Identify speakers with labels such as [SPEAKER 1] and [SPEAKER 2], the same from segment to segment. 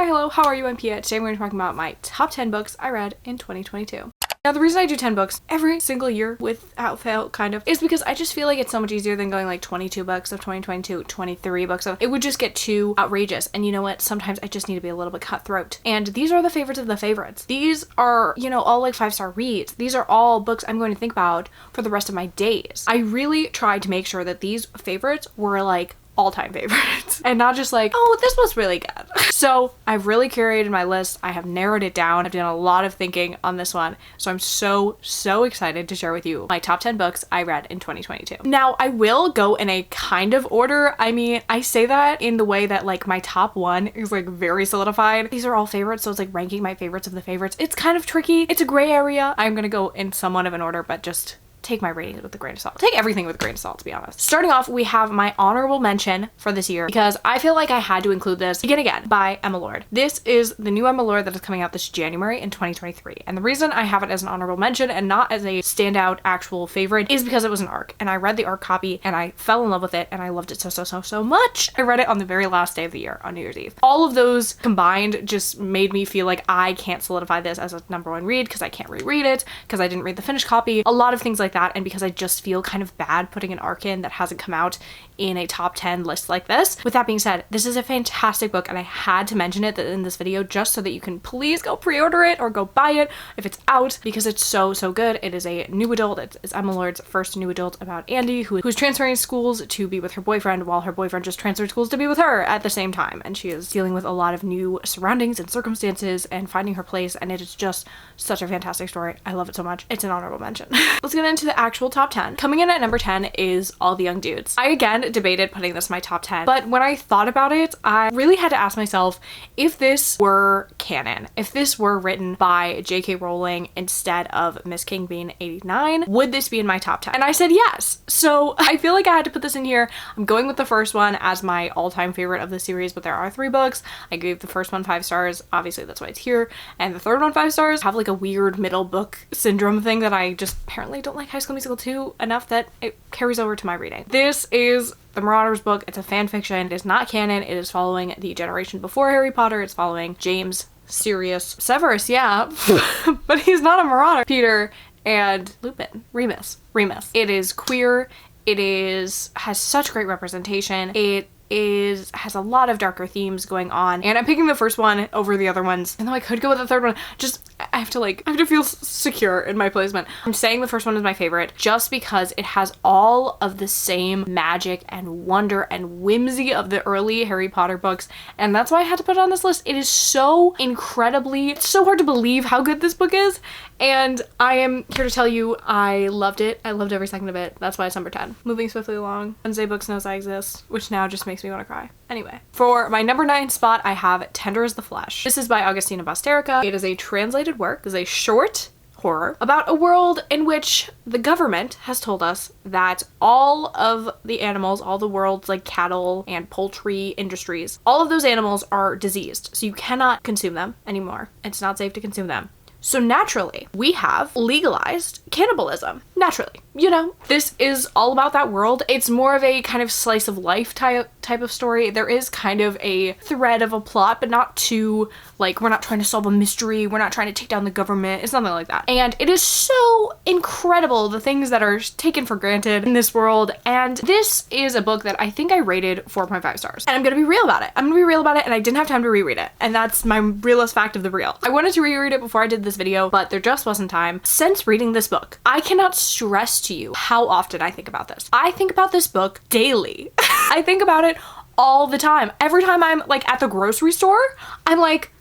[SPEAKER 1] hi, hello, how are you? I'm Pia. Today we're going to be talking about my top 10 books I read in 2022. Now, the reason I do 10 books every single year without fail, kind of, is because I just feel like it's so much easier than going like 22 books of 2022, 23 books of, it would just get too outrageous. And you know what? Sometimes I just need to be a little bit cutthroat. And these are the favorites of the favorites. These are, you know, all like 5-star reads. These are all books I'm going to think about for the rest of my days. I really tried to make sure that these favorites were like all-time favorites and not just like, oh, this was really good. So I've really curated my list. I have narrowed it down. I've done a lot of thinking on this one. So I'm so excited to share with you my top 10 books I read in 2022. Now, I will go in a kind of order. I mean, I say that in the way that like my top one is like very solidified. These are all favorites, so it's like ranking my favorites of the favorites. It's kind of tricky. It's a gray area. I'm gonna go in somewhat of an order, but just take my ratings with a grain of salt. Take everything with a grain of salt, to be honest. Starting off, we have my honorable mention for this year because I feel like I had to include this Begin Again by Emma Lord. This is the new Emma Lord that is coming out this January in 2023. And the reason I have it as an honorable mention and not as a standout actual favorite is because it was an ARC. And I read the ARC copy and I fell in love with it and I loved it so much. I read it on the very last day of the year, on New Year's Eve. All of those combined just made me feel like I can't solidify this as a #1 read because I can't reread it, because I didn't read the finished copy, a lot of things like that, and because I just feel kind of bad putting an ARC in that hasn't come out in a top 10 list like this. With that being said, this is a fantastic book and I had to mention it in this video just so that you can please go pre-order it or go buy it if it's out, because it's so good. It is a new adult. It's Emma Lord's first new adult about Andy who's transferring schools to be with her boyfriend while her boyfriend just transferred schools to be with her at the same time, and she is dealing with a lot of new surroundings and circumstances and finding her place, and it is just such a fantastic story. I love it so much. It's an honorable mention. Let's get into the actual top 10. Coming in at number 10 is All the Young Dudes. I again debated putting this in my top 10, but when I thought about it, I really had to ask myself if this were canon, if this were written by J.K. Rowling instead of Miss King being 89, would this be in my top 10? And I said yes. So I feel like I had to put this in here. I'm going with the first one as my all-time favorite of the series, but there are 3 books. I gave the first one 5 stars. Obviously that's why it's here. And the third one 5 stars. I have like a weird middle book syndrome thing that I just apparently don't like High School Musical 2 enough that it carries over to my reading. This is the Marauders book. It's a fan fiction. It is not canon. It is following the generation before Harry Potter. It's following James, Sirius, Severus, yeah, but he's not a Marauder, Peter, and Lupin, Remus. It is queer. Has such great representation. It has a lot of darker themes going on, and I'm picking the first one over the other ones, and though I could go with the third one, I have to feel secure in my placement. I'm saying the first one is my favorite just because it has all of the same magic and wonder and whimsy of the early Harry Potter books, and that's why I had to put it on this list. It is so it's so hard to believe how good this book is, and I am here to tell you I loved it. I loved every second of it. That's why it's number 10. Moving swiftly along, Wednesday Books knows I exist, which now just makes me want to cry. Anyway, for my number 9 spot, I have Tender as the Flesh. This is by Augustina Basterica. It is a translated work. It is a short horror about a world in which the government has told us that all of the animals, all the world's like cattle and poultry industries, all of those animals are diseased. So you cannot consume them anymore. It's not safe to consume them. So naturally, we have legalized cannibalism. Naturally, you know, this is all about that world. It's more of a kind of slice of life type of story. There is kind of a thread of a plot, but not too, like, we're not trying to solve a mystery. We're not trying to take down the government. It's nothing like that. And it is so incredible, the things that are taken for granted in this world. And this is a book that I think I rated 4.5 stars. And I'm gonna be real about it. And I didn't have time to reread it. And that's my realest fact of the real. I wanted to reread it before I did this video, but there just wasn't time. Since reading this book, I cannot stress to you how often I think about this. I think about this book daily. I think about it all the time. Every time I'm like at the grocery store, I'm like,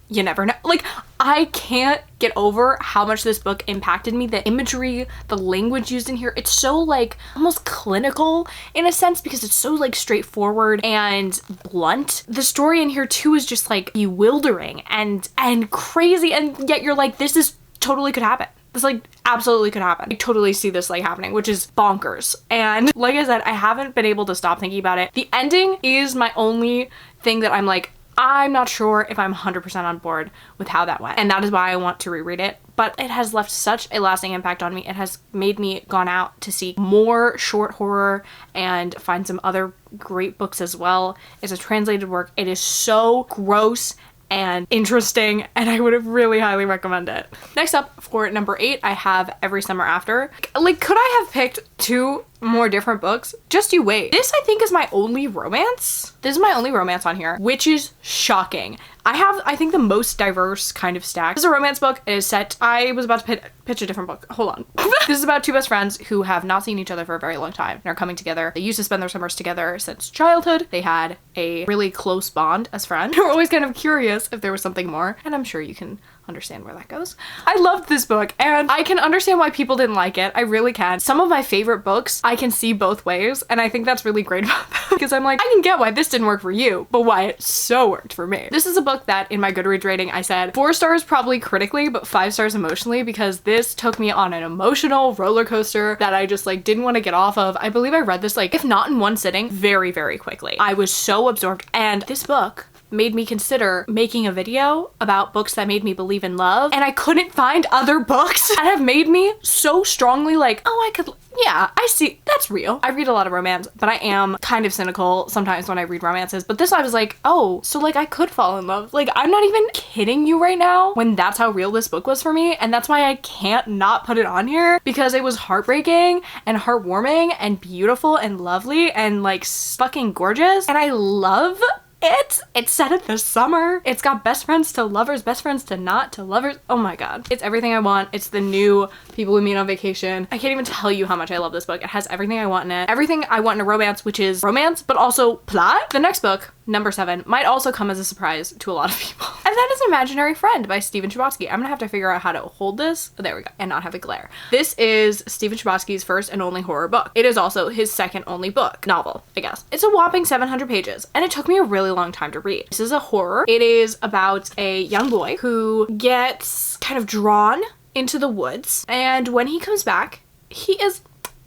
[SPEAKER 1] you never know. Like, I can't get over how much this book impacted me. The imagery, the language used in here, it's so like almost clinical in a sense because it's so like straightforward and blunt. The story in here too is just like bewildering and crazy, and yet you're like, this is totally could happen. This like absolutely could happen. I totally see this like happening, which is bonkers. And like I said, I haven't been able to stop thinking about it. The ending is my only thing that I'm like, I'm not sure if I'm 100% on board with how that went. And that is why I want to reread it. But it has left such a lasting impact on me. It has made me gone out to seek more short horror and find some other great books as well. It's a translated work. It is so gross and interesting, and I would really highly recommend it. Next up, for number 8, I have Every Summer After. Like, could I have picked 2 more different books? Just you wait. This, I think, is my only romance. This is my only romance on here, which is shocking. I have, I think, the most diverse kind of stack. This is a romance book. It is set, I was about to pitch a different book. Hold on. This is about 2 best friends who have not seen each other for a very long time and are coming together. They used to spend their summers together since childhood. They had a really close bond as friends. They were always kind of curious if there was something more, and I'm sure you can understand where that goes. I loved this book, and I can understand why people didn't like it. I really can. Some of my favorite books, I can see both ways, and I think that's really great about them, because I'm like, I can get why this didn't work for you, but why it so worked for me. This is a book that in my Goodreads rating, I said 4 stars probably critically, but 5 stars emotionally, because this took me on an emotional roller coaster that I just like didn't want to get off of. I believe I read this like, if not in one sitting, very, very quickly. I was so absorbed, and this book made me consider making a video about books that made me believe in love, and I couldn't find other books that have made me so strongly like, oh, I could, yeah, I see, that's real. I read a lot of romance, but I am kind of cynical sometimes when I read romances, but this I was like, oh, so like I could fall in love. Like, I'm not even kidding you right now when that's how real this book was for me, and that's why I can't not put it on here, because it was heartbreaking and heartwarming and beautiful and lovely and like fucking gorgeous, and I love it's set in the summer. It's got best friends to lovers, best friends to not to lovers. Oh my god. It's everything I want. It's the new people we meet on vacation. I can't even tell you how much I love this book. It has everything I want in it. Everything I want in a romance, which is romance, but also plot. The next book, number 7, might also come as a surprise to a lot of people. And that is Imaginary Friend by Stephen Chbosky. I'm gonna have to figure out how to hold this. There we go. And not have it glare. This is Stephen Chbosky's first and only horror book. It is also his second only book. Novel, I guess. It's a whopping 700 pages, and it took me a really long time to read. This is a horror. It is about a young boy who gets kind of drawn into the woods, and when he comes back, he is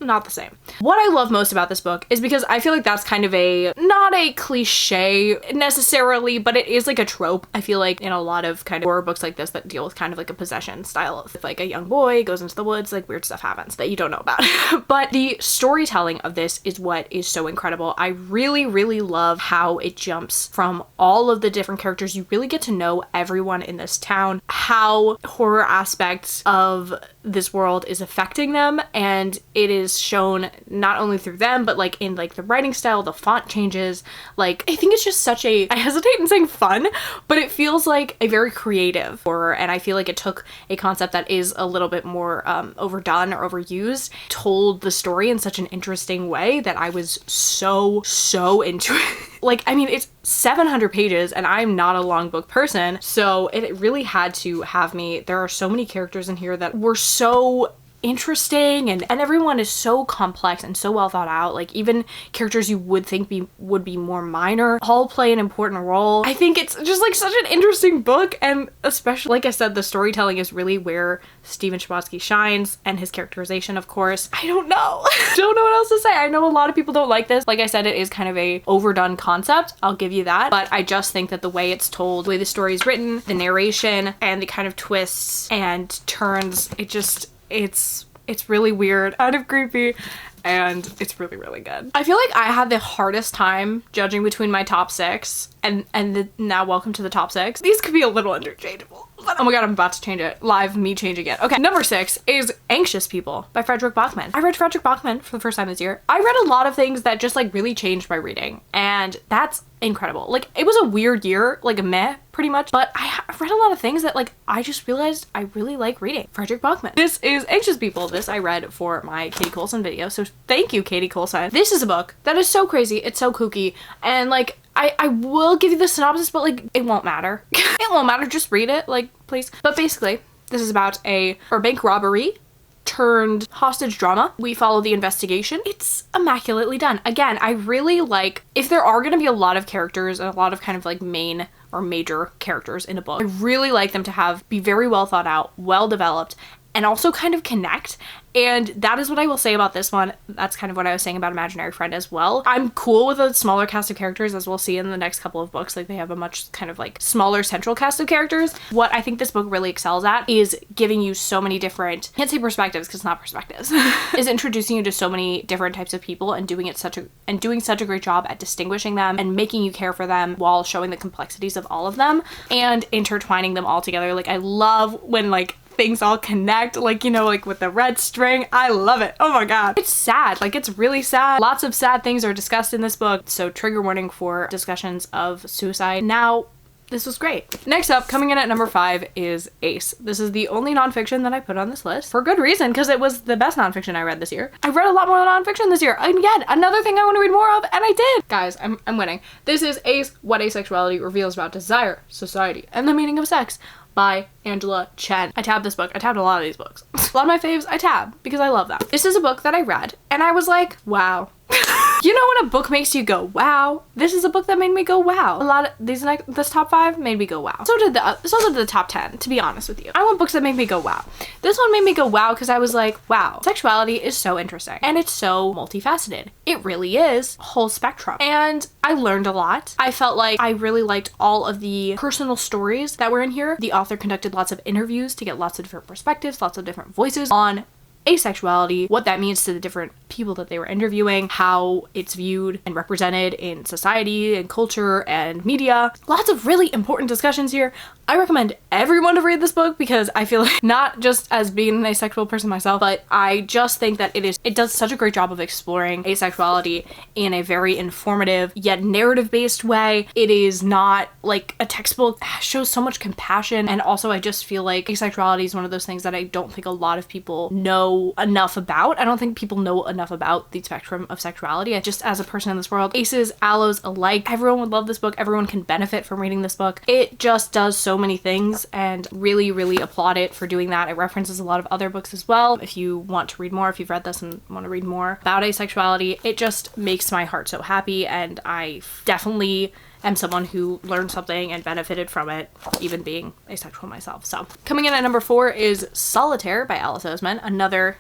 [SPEAKER 1] not the same. What I love most about this book is because I feel like that's kind of a, not a cliche necessarily, but it is like a trope. I feel like in a lot of kind of horror books like this that deal with kind of like a possession style. If like a young boy goes into the woods, like weird stuff happens that you don't know about. But the storytelling of this is what is so incredible. I really, really love how it jumps from all of the different characters. You really get to know everyone in this town, how horror aspects of this world is affecting them, and it is shown not only through them, but like in like the writing style, the font changes. Like, I think it's just such a, I hesitate in saying fun, but it feels like a very creative horror, and I feel like it took a concept that is a little bit more overdone or overused, told the story in such an interesting way that I was so into it. Like, I mean, it's 700 pages and I'm not a long book person, so it really had to have me. There are so many characters in here that were so interesting, and everyone is so complex and so well thought out. Like, even characters you would think would be more minor all play an important role. I think it's just like such an interesting book, and especially, like I said, the storytelling is really where Stephen Chbosky shines, and his characterization, of course. I don't know. Don't know what else to say. I know a lot of people don't like this. Like I said, it is kind of a overdone concept, I'll give you that, but I just think that the way it's told, the way the story is written, the narration, and the kind of twists and turns, it's really weird, kind of creepy, and it's really, really good. I feel like I had the hardest time judging between my top 6 and now welcome to the top 6. These could be a little interchangeable. Oh my god, I'm about to change it. Live me changing it. Okay, number 6 is Anxious People by Frederick Bachman. I read Frederick Bachman for the first time this year. I read a lot of things that just like really changed my reading, and that's incredible. Like, it was a weird year, like a meh pretty much, but I read a lot of things that like I just realized I really like reading. Frederick Bachman. This is Anxious People. This I read for my Katie Coulson video, so thank you, Katie Coulson. This is a book that is so crazy, it's so kooky, and like I will give you the synopsis, but like it won't matter. It won't matter, just read it, like, please. But basically, this is about a bank robbery turned hostage drama. We follow the investigation. It's immaculately done. Again, I really like, if there are gonna be a lot of characters and a lot of kind of like main or major characters in a book, I really like them to be very well thought out, well developed, and also kind of connect. And that is what I will say about this one. That's kind of what I was saying about Imaginary Friend as well. I'm cool with a smaller cast of characters, as we'll see in the next couple of books. Like, they have a much kind of like smaller central cast of characters. What I think this book really excels at is giving you so many different, I can't say perspectives because it's not perspectives, is introducing you to so many different types of people and doing such a great job at distinguishing them and making you care for them while showing the complexities of all of them and intertwining them all together. Like, I love when like things all connect, like, you know, like with the red string. I love it. Oh my god. It's sad. Like, it's really sad. Lots of sad things are discussed in this book, so trigger warning for discussions of suicide. Now, this was great. Next up, coming in at number 5 is Ace. This is the only nonfiction that I put on this list for good reason, because it was the best nonfiction I read this year. I read a lot more nonfiction this year. And again, another thing I want to read more of, and I did. Guys, I'm winning. This is Ace, What Asexuality Reveals About Desire, Society, and the Meaning of Sex by Angela Chen. I tabbed this book. I tabbed a lot of these books. A lot of my faves I tab because I love them. This is a book that I read and I was like, wow. You know when a book makes you go, wow? This is a book that made me go, wow. A lot of this top 5 made me go, wow. So did the top 10, to be honest with you. I want books that make me go, wow. This one made me go, wow, because I was like, wow, sexuality is so interesting and it's so multifaceted. It really is a whole spectrum. And I learned a lot. I felt like I really liked all of the personal stories that were in here. The author conducted lots of interviews to get lots of different perspectives, lots of different voices on asexuality, what that means to the different people that they were interviewing, how it's viewed and represented in society and culture and media. Lots of really important discussions here. I recommend everyone to read this book because I feel like, not just as being an asexual person myself, but I just think that it does such a great job of exploring asexuality in a very informative yet narrative-based way. It is not like a textbook. It shows so much compassion, and also I just feel like asexuality is one of those things that I don't think a lot of people know enough about. I don't think people know enough about the spectrum of sexuality. Just as a person in this world, aces, allos alike, everyone would love this book. Everyone can benefit from reading this book. It just does so many things, and really, really applaud it for doing that. It references a lot of other books as well. If you want to read more, if you've read this and want to read more about asexuality, it just makes my heart so happy, and I definitely am someone who learned something and benefited from it, even being asexual myself. So, coming in at number 4 is Solitaire by Alice Oseman, another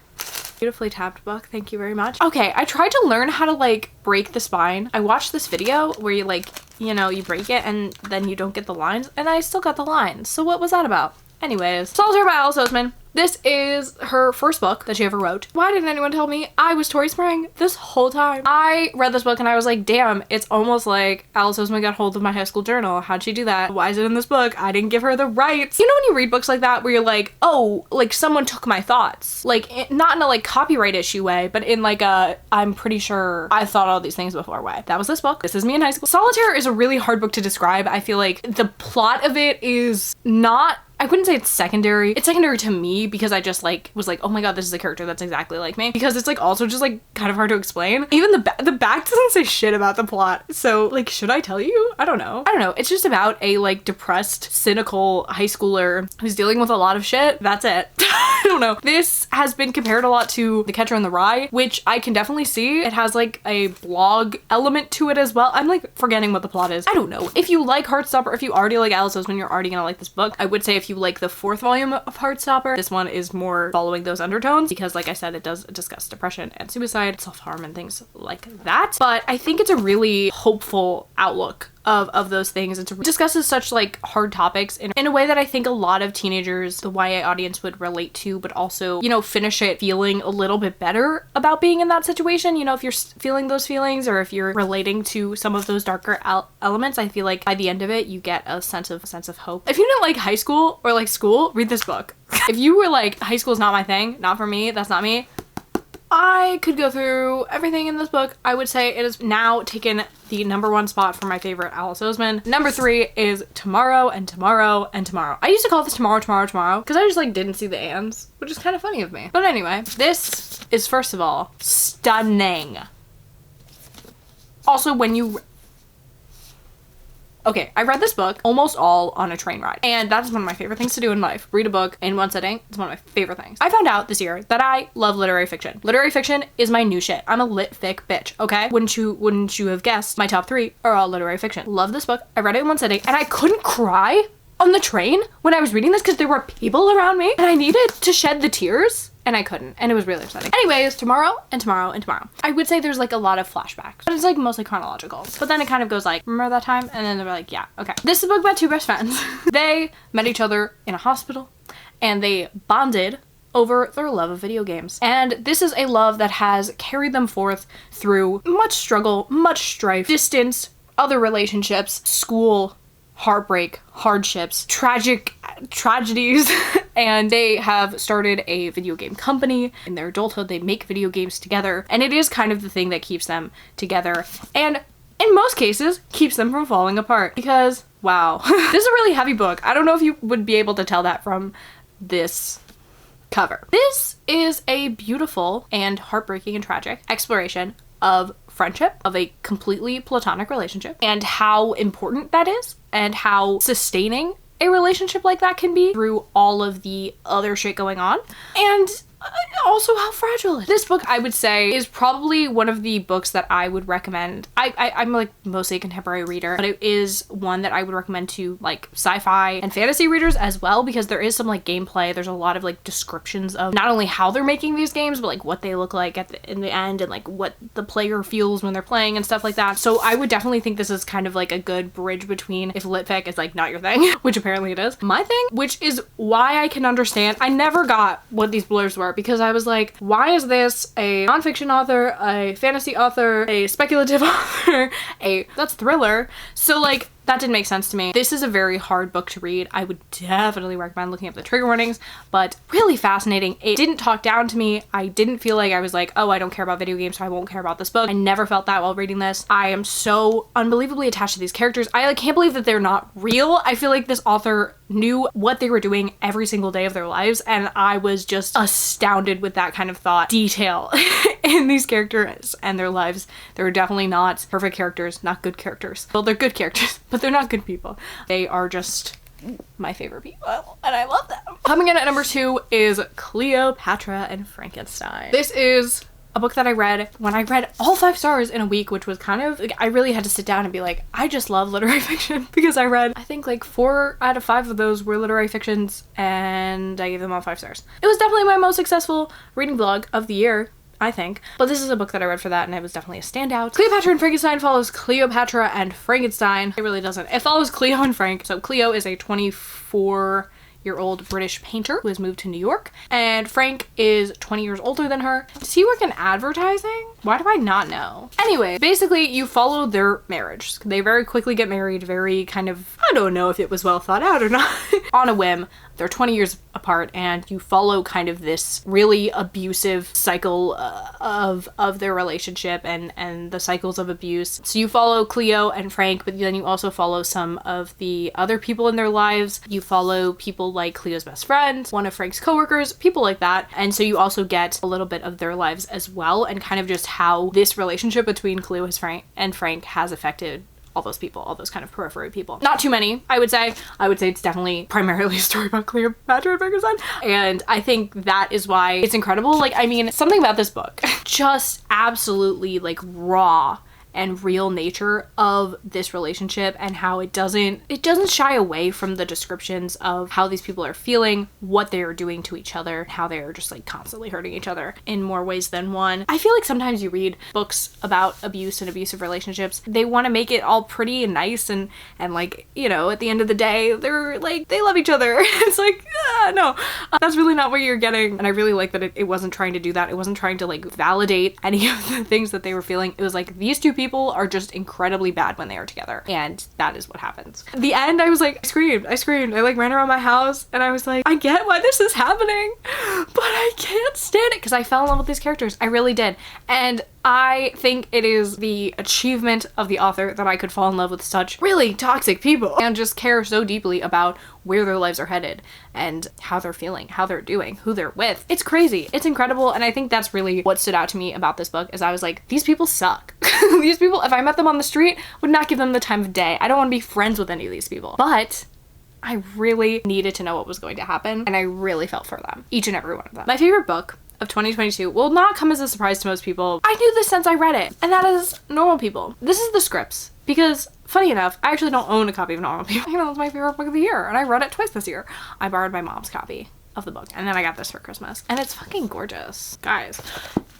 [SPEAKER 1] beautifully tabbed book. Thank you very much. Okay, I tried to learn how to like break the spine. I watched this video where you like, you know, you break it and then you don't get the lines, and I still got the lines. So what was that about? Anyways, Solitaire by Alice Oseman. This is her first book that she ever wrote. Why didn't anyone tell me? I was Tori Spring this whole time. I read this book and I was like, damn, it's almost like Alice Oseman got hold of my high school journal. How'd she do that? Why is it in this book? I didn't give her the rights. You know when you read books like that where you're like, oh, like someone took my thoughts. Like, not in a like copyright issue way, but in like a, I'm pretty sure I thought all these things before way. That was this book. This is me in high school. Solitaire is a really hard book to describe. I feel like the plot of it is not, I wouldn't say it's secondary. It's secondary to me because I just like was like, oh my god, this is a character that's exactly like me. Because it's like also just like kind of hard to explain. Even the back doesn't say shit about the plot. So like, should I tell you? I don't know. It's just about a like depressed, cynical high schooler who's dealing with a lot of shit. That's it. I don't know. This has been compared a lot to The Catcher in the Rye, which I can definitely see. It has like a blog element to it as well. I'm like forgetting what the plot is. I don't know. If you like Heartstopper, if you already like Alice Oseman, you're already gonna like this book. I would say if you like the 4th volume of Heartstopper, this one is more following those undertones because like I said, it does discuss depression and suicide, self-harm and things like that. But I think it's a really hopeful outlook of those things, and it discusses such like hard topics in a way that I think a lot of teenagers, the YA audience, would relate to, but also, you know, finish it feeling a little bit better about being in that situation. You know, if you're feeling those feelings or if you're relating to some of those darker elements, I feel like by the end of it you get a sense of hope. If you didn't like high school or like school, read this book. If you were like, high school is not my thing, not for me, that's not me, I could go through everything in this book. I would say it has now taken the number 1 spot for my favorite Alice Oseman. Number 3 is Tomorrow and Tomorrow and Tomorrow. I used to call this Tomorrow, Tomorrow, Tomorrow because I just like didn't see the ands, which is kind of funny of me. But anyway, this is first of all stunning. Also, when you okay, I read this book almost all on a train ride, and that's one of my favorite things to do in life. Read a book in one sitting. It's one of my favorite things. I found out this year that I love literary fiction. Literary fiction is my new shit. I'm a lit fic bitch, okay? Wouldn't you have guessed my top 3 are all literary fiction. Love this book. I read it in one sitting, and I couldn't cry on the train when I was reading this because there were people around me and I needed to shed the tears and I couldn't, and it was really upsetting. Anyways, tomorrow and tomorrow and tomorrow. I would say there's like a lot of flashbacks, but it's like mostly chronological. But then it kind of goes like, remember that time? And then they're like, yeah, okay. This is a book about two best friends. They met each other in a hospital and they bonded over their love of video games. And this is a love that has carried them forth through much struggle, much strife, distance, other relationships, school, heartbreak, hardships, tragic tragedies, and they have started a video game company. In their adulthood, they make video games together, and it is kind of the thing that keeps them together, and in most cases, keeps them from falling apart. Because, wow, this is a really heavy book. I don't know if you would be able to tell that from this cover. This is a beautiful and heartbreaking and tragic exploration of friendship, of a completely platonic relationship, and how important that is, and how sustaining a relationship like that can be through all of the other shit going on, and also how fragile it is. This book, I would say, is probably one of the books that I would recommend. I'm like mostly a contemporary reader, but it is one that I would recommend to like sci-fi and fantasy readers as well, because there is some like gameplay. There's a lot of like descriptions of not only how they're making these games, but like what they look like in the end, and like what the player feels when they're playing and stuff like that. So I would definitely think this is kind of like a good bridge between if litfic is like not your thing, which apparently it is, my thing, which is why I can understand. I never got what these blurbs were, because I was like, why is this a nonfiction author, a fantasy author, a speculative author, that's thriller? So like, that didn't make sense to me. This is a very hard book to read. I would definitely recommend looking up the trigger warnings, but really fascinating. It didn't talk down to me. I didn't feel like I was like, oh, I don't care about video games, so I won't care about this book. I never felt that while reading this. I am so unbelievably attached to these characters. I like can't believe that they're not real. I feel like this author knew what they were doing every single day of their lives, and I was just astounded with that kind of thought detail in these characters and their lives. They're definitely not perfect characters, not good characters. Well, they're good characters, but they're not good people. They are just my favorite people, and I love them. Coming in at number 2 is Cleopatra and Frankenstein. This is a book that I read when I read all 5 stars in a week, which was kind of like, I really had to sit down and be like, I just love literary fiction, because I read, I think like 4 out of 5 of those were literary fictions, and I gave them all 5 stars. It was definitely my most successful reading blog of the year, I think. But this is a book that I read for that, and it was definitely a standout. Cleopatra and Frankenstein follows Cleopatra and Frankenstein. It really doesn't. It follows Cleo and Frank. So Cleo is a 24-year-old British painter who has moved to New York, and Frank is 20 years older than her. Does he work in advertising? Why do I not know? Anyway, basically you follow their marriage. They very quickly get married, very kind of, I don't know if it was well thought out or not, on a whim. They're 20 years apart, and you follow kind of this really abusive cycle of their relationship and the cycles of abuse. So you follow Cleo and Frank, but then you also follow some of the other people in their lives. You follow people like Cleo's best friend, one of Frank's coworkers, people like that. And so you also get a little bit of their lives as well, and kind of just how this relationship between Cleo and Frank has affected all those people, all those kind of periphery people. Not too many, I would say. I would say it's definitely primarily a story about Cleopatra and Frankenstein. And I think that is why it's incredible. Like, I mean, something about this book, just absolutely like raw and real nature of this relationship, and how it doesn't shy away from the descriptions of how these people are feeling, what they are doing to each other, how they are just like constantly hurting each other in more ways than one. I feel like sometimes you read books about abuse and abusive relationships, they want to make it all pretty and nice and like, you know, at the end of the day they're like, they love each other. It's like, no, that's really not what you're getting. And I really like that it wasn't trying to do that. It wasn't trying to like validate any of the things that they were feeling. It was like, these two people are just incredibly bad when they are together, and that is what happens. At the end, I was like, I screamed. I like ran around my house, and I was like, I get why this is happening, but I can't stand it, because I fell in love with these characters. I really did. And I think it is the achievement of the author that I could fall in love with such really toxic people and just care so deeply about where their lives are headed and how they're feeling, how they're doing, who they're with. It's crazy. It's incredible. And I think that's really what stood out to me about this book, is I was like, these people suck. These people, if I met them on the street, would not give them the time of day. I don't want to be friends with any of these people. But I really needed to know what was going to happen, and I really felt for them. Each and every one of them. My favorite book of 2022 will not come as a surprise to most people. I knew this since I read it, and that is Normal People. This is the scripts, because funny enough, I actually don't own a copy of Normal People. You know, it's my favorite book of the year, and I read it twice this year. I borrowed my mom's copy of the book, and then I got this for Christmas, and it's fucking gorgeous, guys.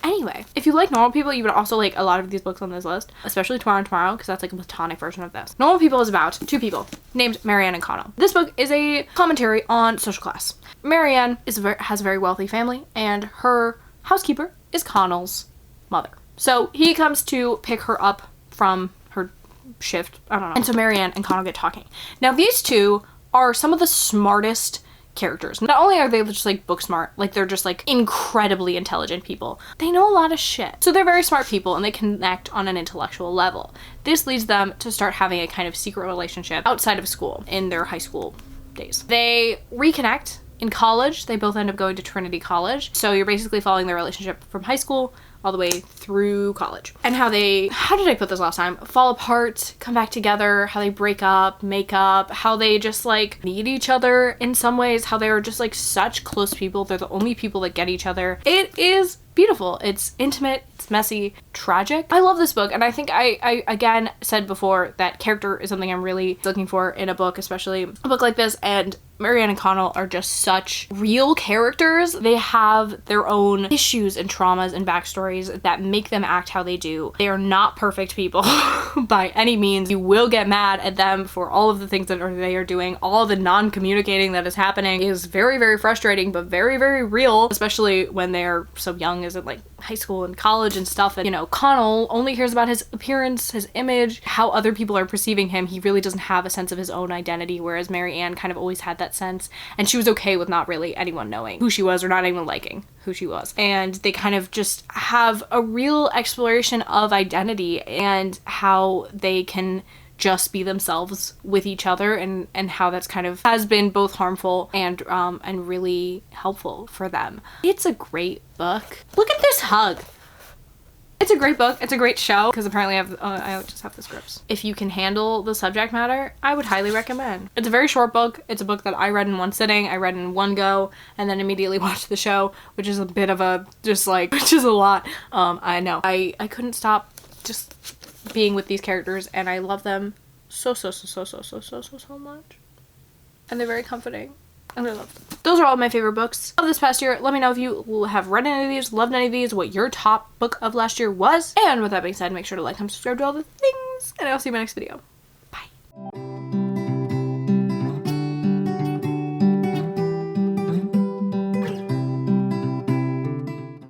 [SPEAKER 1] Anyway, if you like Normal People, you would also like a lot of these books on this list, especially Tomorrow, because that's like a platonic version of this. Normal People is about two people named Marianne and Connell. This book is a commentary on social class. Marianne has a very wealthy family, and her housekeeper is Connell's mother. So he comes to pick her up from her shift, I don't know. And so Marianne and Connell get talking. Now these two are some of the smartest characters. Not only are they just like book smart, like they're just like incredibly intelligent people. They know a lot of shit. So they're very smart people and they connect on an intellectual level. This leads them to start having a kind of secret relationship outside of school in their high school days. They reconnect in college. They both end up going to Trinity College. So you're basically following their relationship from high school all the way through college. And how did I put this last time? Fall apart, come back together, how they break up, make up, how they just like need each other in some ways, how they are just like such close people. They're the only people that get each other. It is beautiful. It's intimate, it's messy, tragic. I love this book, and I think I again said before that character is something I'm really looking for in a book, especially a book like this, and Marianne and Connell are just such real characters. They have their own issues and traumas and backstories that make them act how they do. They are not perfect people by any means. You will get mad at them for all of the things that they are doing. All the non-communicating that is happening is very, very frustrating, but very, very real, especially when they're so young, as in like high school and college and stuff. And you know, Connell only hears about his appearance, his image, how other people are perceiving him. He really doesn't have a sense of his own identity, whereas Marianne kind of always had that sense, and she was okay with not really anyone knowing who she was or not even liking who she was. And they kind of just have a real exploration of identity and how they can just be themselves with each other, and how that's kind of has been both harmful and really helpful for them. It's a great book. Look at this hug. It's a great book. It's a great show, because apparently I just have the scripts. If you can handle the subject matter, I would highly recommend. It's a very short book. It's a book that I read in one sitting. I read in one go and then immediately watched the show, which is a bit of a, which is a lot. I know. I couldn't stop just being with these characters, and I love them so much. And they're very comforting. And I love them. Those are all my favorite books of this past year. Let me know if you have read any of these, loved any of these, what your top book of last year was. And with that being said, make sure to like, comment, subscribe, do all the things, and I'll see you in my next video.